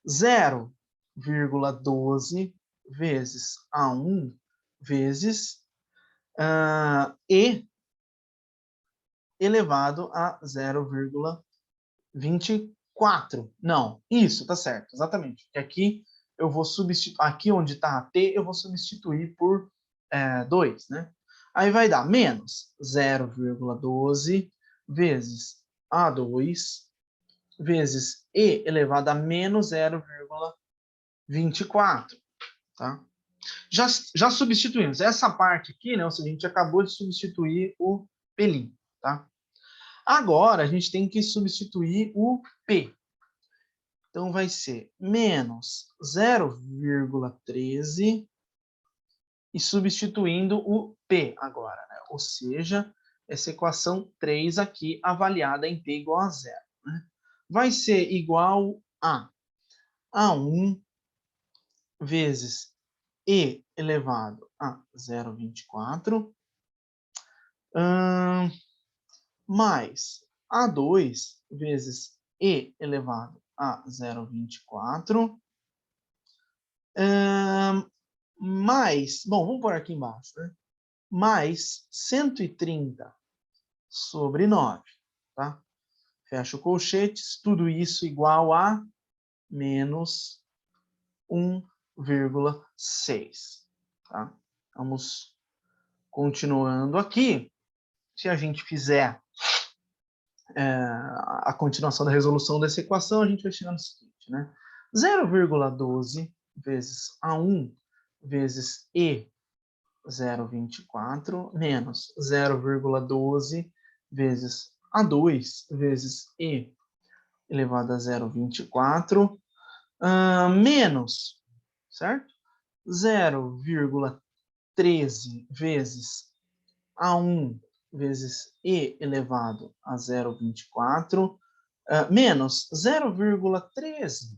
0,12 vezes A1 vezes E elevado a 0,24. Não, isso, tá certo, exatamente. Porque aqui eu vou substituir, aqui onde está a t, eu vou substituir por 2, né? Aí vai dar menos 0,12 vezes A2 vezes E elevado a menos 0,24, tá? Já substituímos essa parte aqui, né? Ou seja, a gente acabou de substituir o P', tá? Agora, a gente tem que substituir o P. Então, vai ser menos 0,13 e substituindo o P agora, né? Ou seja, essa equação 3 aqui, avaliada em P igual a 0. Né? Vai ser igual a A1 vezes E elevado a 0,24 mais A2 vezes E elevado a 0,24 mais, bom, vamos pôr aqui embaixo, né? Mais 130 sobre 9, tá? Fecha o colchetes, tudo isso igual a menos 1,6, tá? Vamos continuando aqui. Se a gente fizer a continuação da resolução dessa equação, a gente vai chegar no seguinte, né? 0,12 vezes A1 vezes E 0,24 menos 0,12 vezes A2 vezes E elevado a 0,24 menos, certo? 0,13 vezes A1 vezes E elevado a 0,24 menos 0,13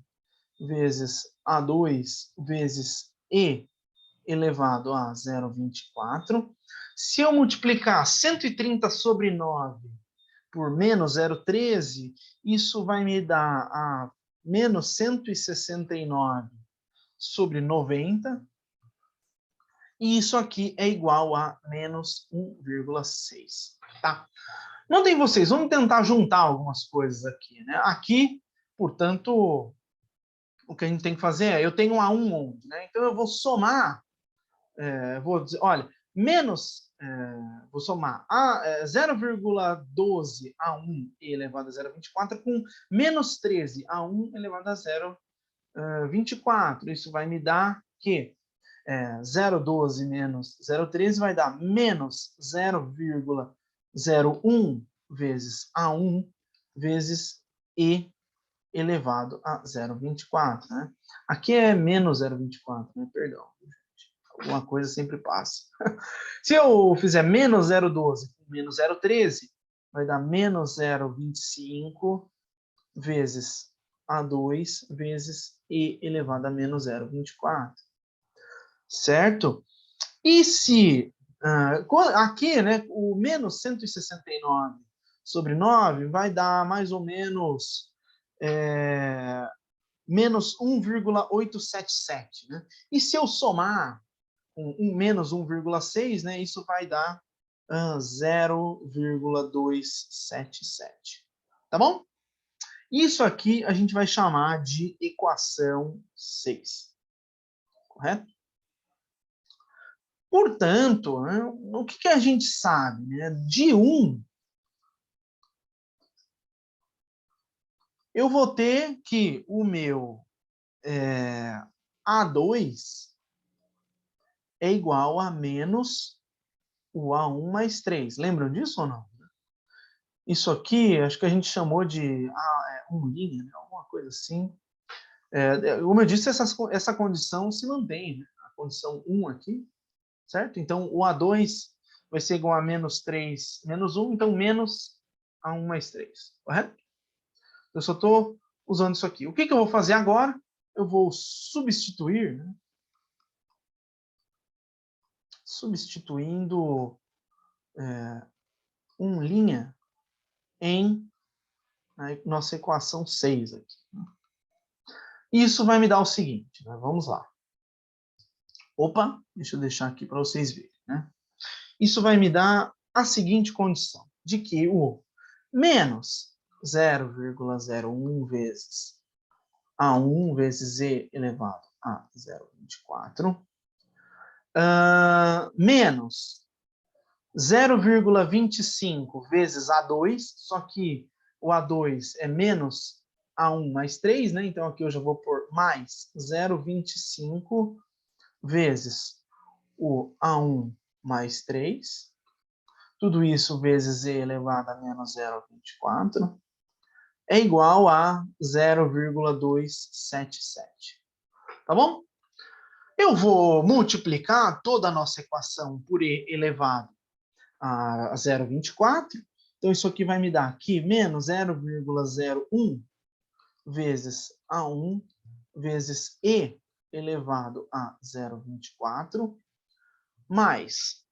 vezes A2 vezes E elevado a 0,24. Se eu multiplicar 130 sobre 9 por menos 0,13, isso vai me dar a menos 169 sobre 90. E isso aqui é igual a menos 1,6. Tá? Notem vocês, vamos tentar juntar algumas coisas aqui. Né? Aqui, portanto, o que a gente tem que fazer é, eu tenho um A1 onde, né? Então eu vou somar, vou dizer, olha, menos, vou somar 0,12 A1 elevado a 0,24 com menos 13 A1 elevado a 0,24. Isso vai me dar que 0,12 menos 0,13 vai dar menos 0,01 vezes A1 vezes E elevado a 0,24. Né? Aqui é menos 0,24, né? Perdão. Alguma coisa sempre passa. Se eu fizer menos 0,12 com menos 0,13, vai dar menos 0,25 vezes A2 vezes E elevado a menos 0,24. Certo? E se aqui, né, o menos 169 sobre 9 vai dar mais ou menos menos 1,877. Né? E se eu somar com menos 1,6, né, isso vai dar 0,277. Tá bom? Isso aqui a gente vai chamar de equação 6. Correto? Portanto, né, o que a gente sabe? Né? De 1, eu vou ter que o meu A2 é igual a menos o A1 mais 3. Lembram disso ou não? Isso aqui, acho que a gente chamou de linha, né? Alguma coisa assim. Como eu disse, essa condição se mantém, né? A condição 1 aqui, certo? Então, o A2 vai ser igual a menos 3 menos 1, então menos A1 mais 3, correto? Eu só estou usando isso aqui. O que eu vou fazer agora? Eu vou substituir, né? Substituindo linha em nossa equação 6 aqui. Isso vai me dar o seguinte, né? Vamos lá. Opa, deixa eu deixar aqui para vocês verem, né? Isso vai me dar a seguinte condição, de que o menos 0,01 vezes A1 vezes E elevado a 0,24 menos 0,25 vezes A2, só que o A2 é menos A1 mais 3, né? Então aqui eu já vou pôr mais 0,25 vezes o A1 mais 3, tudo isso vezes E elevado a menos 0,24, é igual a 0,277. Tá bom? Eu vou multiplicar toda a nossa equação por E elevado a 0,24. Então, isso aqui vai me dar aqui menos 0,01 vezes A1 vezes E elevado a 0,24 mais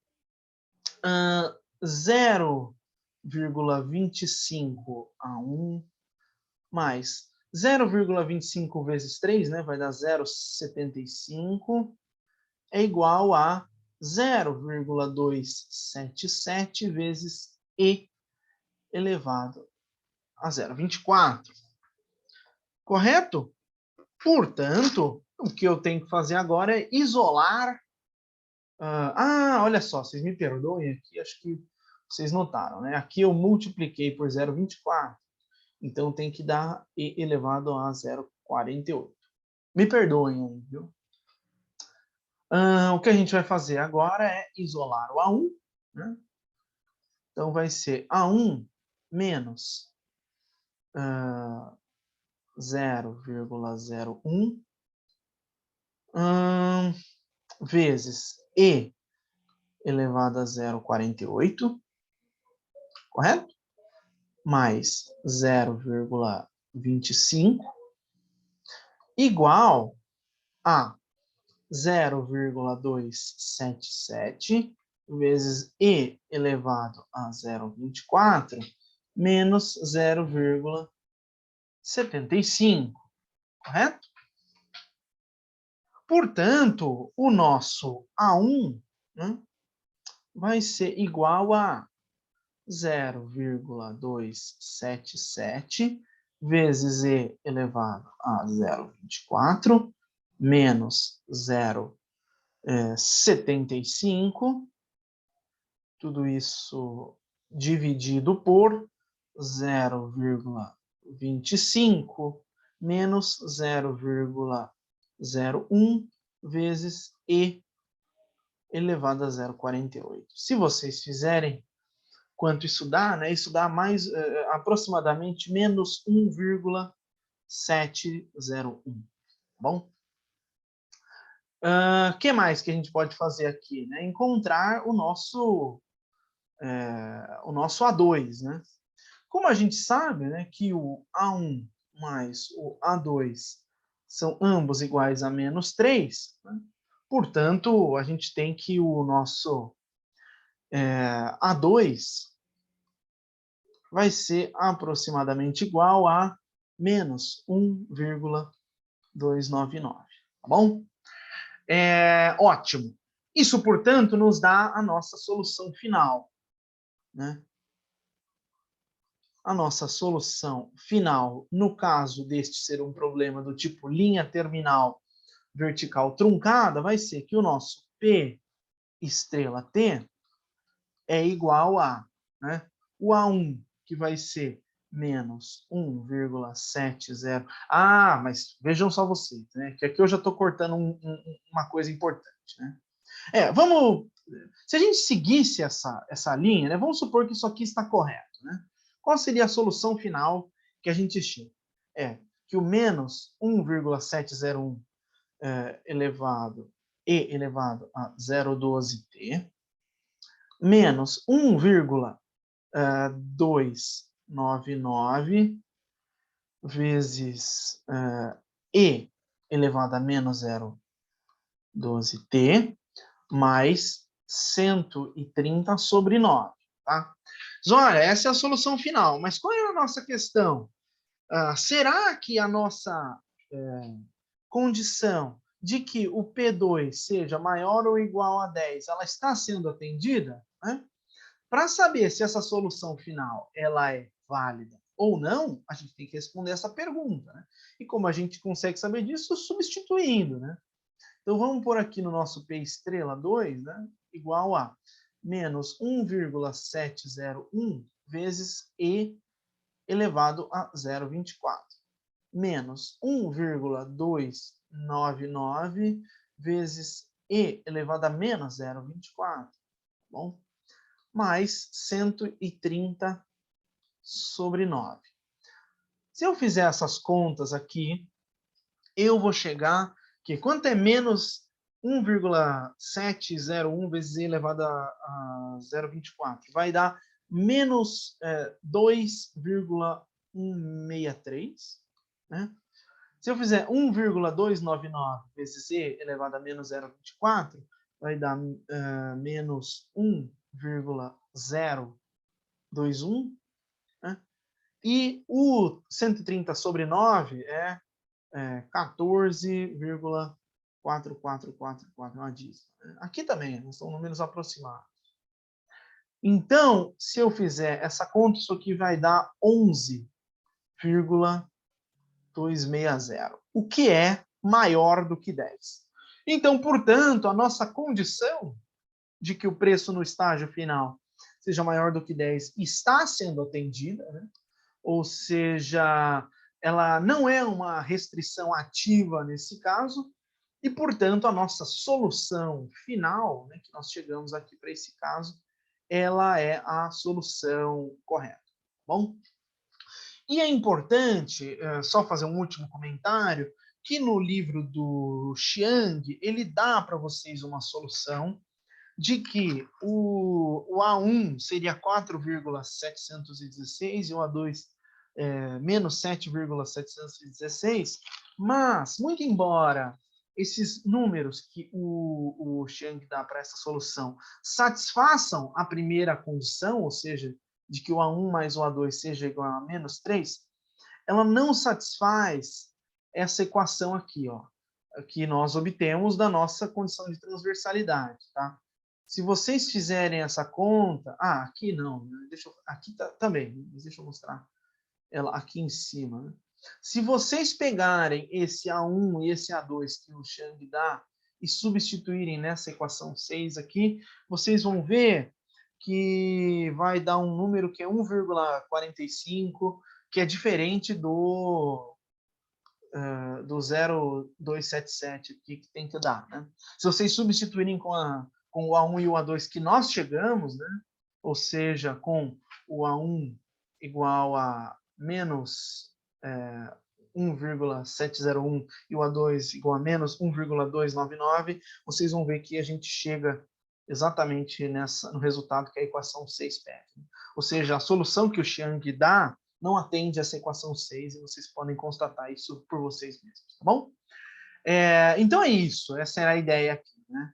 0,25 A1 mais 0,25 vezes 3, né, vai dar 0,75, é igual a 0,277 vezes E elevado a 0,24. Correto? Portanto, o que eu tenho que fazer agora é isolar... olha só, vocês me perdoem aqui, acho que vocês notaram, né? Aqui eu multipliquei por 0,24. Então, tem que dar E elevado a 0,48. Me perdoem aí, viu? O que a gente vai fazer agora é isolar o A1, né? Então, vai ser A1 menos 0,01 vezes E elevado a 0,48, correto? Mais 0,25 igual a 0,277 vezes E elevado a 0,24 menos 0,75, correto? Portanto, o nosso A1, né, vai ser igual a 0,277 vezes E elevado a 0,24 menos 0,75, tudo isso dividido por 0,25 menos 0,01 vezes E elevado a 0,48. Se vocês fizerem quanto isso dá, né? Isso dá mais aproximadamente menos 1,701. Tá bom? Que mais que a gente pode fazer aqui? Né? Encontrar o nosso A2. Né? Como a gente sabe, né, que o A1 mais o A2 são ambos iguais a menos 3, né? Portanto, a gente tem que o nosso A2 vai ser aproximadamente igual a menos 1,299, tá bom? Ótimo. Isso, portanto, nos dá a nossa solução final. né? A nossa solução final, no caso deste ser um problema do tipo linha terminal vertical truncada, vai ser que o nosso P estrela T é igual a, né, o A1, que vai ser menos 1,70. Ah, mas vejam só vocês, né, que aqui eu já estou cortando uma coisa importante, né? Vamos, se a gente seguisse essa linha, né, vamos supor que isso aqui está correto, né? Qual seria a solução final que a gente chega? Que o menos 1,701 elevado a 0,12t menos 1,299 vezes e elevado a menos 0,12t mais 130 sobre 9, tá? Olha, essa é a solução final, mas qual é a nossa questão? Será que a nossa condição de que o P2 seja maior ou igual a 10, ela está sendo atendida? Né? Para saber se essa solução final ela é válida ou não, a gente tem que responder essa pergunta. Né? E como a gente consegue saber disso? Substituindo. Né? Então, vamos pôr aqui no nosso P estrela 2, né, igual a menos 1,701 vezes E elevado a 0,24. Menos 1,299 vezes E elevado a menos 0,24. Bom? Mais 130 sobre 9. Se eu fizer essas contas aqui, eu vou chegar que quanto é menos 1,701 vezes e elevado a 0,24? Vai dar menos 2,163. Né? Se eu fizer 1,299 vezes e elevado a menos 0,24, vai dar menos 1,021. Né? E o 130 sobre 9 é 14,4444, uma dízima. Aqui também, são números aproximados. Então, se eu fizer essa conta, isso aqui vai dar 11,260, o que é maior do que 10. Então, portanto, a nossa condição de que o preço no estágio final seja maior do que 10 está sendo atendida, né? Ou seja, ela não é uma restrição ativa nesse caso, e, portanto, a nossa solução final, né, que nós chegamos aqui para esse caso, ela é a solução correta. Bom? E é importante, só fazer um último comentário, que no livro do Chiang, ele dá para vocês uma solução de que o A1 seria 4,716 e o A2 menos 7,716, mas, muito embora esses números que o Chiang dá para essa solução satisfaçam a primeira condição, ou seja, de que o A1 mais o A2 seja igual a menos 3, ela não satisfaz essa equação aqui, ó, que nós obtemos da nossa condição de transversalidade, tá? Se vocês fizerem essa conta... aqui não, aqui também, deixa eu mostrar ela aqui em cima. Né? Se vocês pegarem esse A1 e esse A2 que o Chiang dá e substituírem nessa equação 6 aqui, vocês vão ver que vai dar um número que é 1,45, que é diferente do 0,277 aqui que tem que dar. Né? Se vocês substituírem com o A1 e o A2 que nós chegamos, né? Ou seja, com o A1 igual a menos 1,701 e o A2 igual a menos 1,299, vocês vão ver que a gente chega exatamente no resultado que a equação 6 pede. Ou seja, a solução que o Chiang dá não atende essa equação 6 e vocês podem constatar isso por vocês mesmos, tá bom? Então é isso, essa era a ideia aqui, né?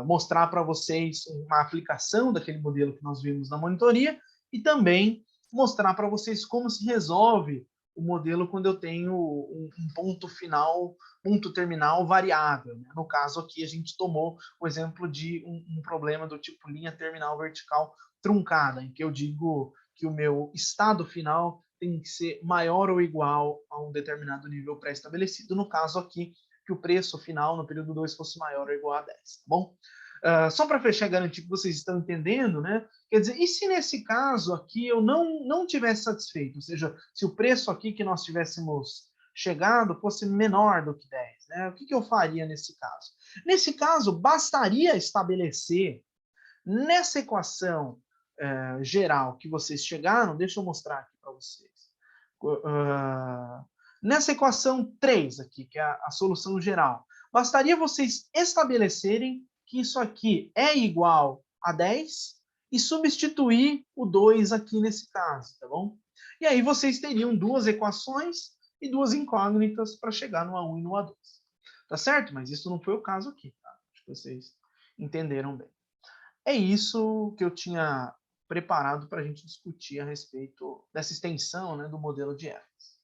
Mostrar para vocês uma aplicação daquele modelo que nós vimos na monitoria e também mostrar para vocês como se resolve o modelo quando eu tenho um ponto terminal variável, né? No caso aqui, a gente tomou o exemplo de um problema do tipo linha terminal vertical truncada, em que eu digo que o meu estado final tem que ser maior ou igual a um determinado nível pré-estabelecido. No caso aqui, que o preço final no período 2 fosse maior ou igual a 10, tá bom? Só para fechar e garantir que vocês estão entendendo, né? Quer dizer, e se nesse caso aqui eu não tivesse satisfeito, ou seja, se o preço aqui que nós tivéssemos chegado fosse menor do que 10, né? O que eu faria nesse caso? Nesse caso, bastaria estabelecer nessa equação geral que vocês chegaram, deixa eu mostrar aqui para vocês. Nessa equação 3 aqui, que é a solução geral, bastaria vocês estabelecerem que isso aqui é igual a 10 e substituir o 2 aqui nesse caso, tá bom? E aí vocês teriam duas equações e duas incógnitas para chegar no A1 e no A2. Tá certo? Mas isso não foi o caso aqui, tá? Acho que vocês entenderam bem. É isso que eu tinha preparado para a gente discutir a respeito dessa extensão, né, do modelo de Evans.